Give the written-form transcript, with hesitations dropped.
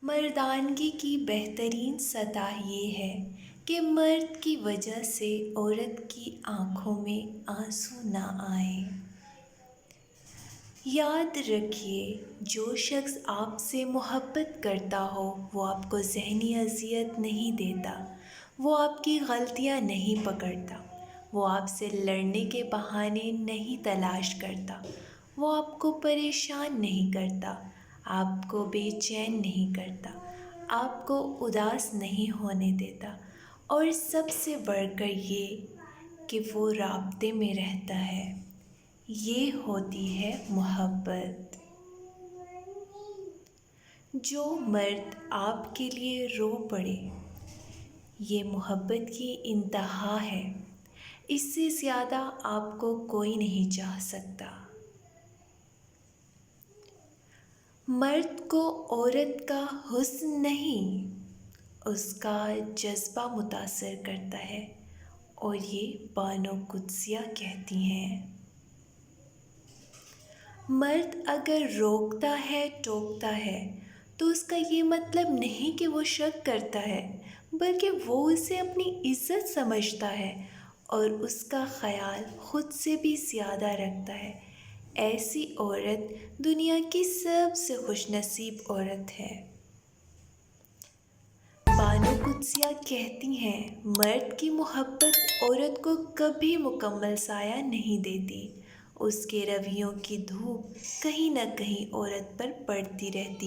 مردانگی کی بہترین سطح یہ ہے کہ مرد کی وجہ سے عورت کی آنکھوں میں آنسو نہ آئیں۔ یاد رکھیے، جو شخص آپ سے محبت کرتا ہو وہ آپ کو ذہنی اذیت نہیں دیتا، وہ آپ کی غلطیاں نہیں پکڑتا، وہ آپ سے لڑنے کے بہانے نہیں تلاش کرتا، وہ آپ کو پریشان نہیں کرتا، آپ کو بے چین نہیں کرتا، آپ کو اداس نہیں ہونے دیتا، اور سب سے بڑھ کر یہ کہ وہ رابطے میں رہتا ہے۔ یہ ہوتی ہے محبت۔ جو مرد آپ کے لیے رو پڑے، یہ محبت کی انتہا ہے۔ اس سے زیادہ آپ کو کوئی نہیں چاہ سکتا۔ مرد کو عورت کا حسن نہیں، اس کا جذبہ متاثر کرتا ہے، اور یہ بانو قدسیہ کہتی ہیں۔ مرد اگر روکتا ہے، ٹوکتا ہے، تو اس کا یہ مطلب نہیں کہ وہ شک کرتا ہے، بلکہ وہ اسے اپنی عزت سمجھتا ہے اور اس کا خیال خود سے بھی زیادہ رکھتا ہے۔ ایسی عورت دنیا کی سب سے خوش نصیب عورت ہے۔ بانو قدسیہ کہتی ہیں، مرد کی محبت عورت کو کبھی مکمل سایہ نہیں دیتی، اس کے رویوں کی دھوپ کہیں نہ کہیں عورت پر پڑتی رہتی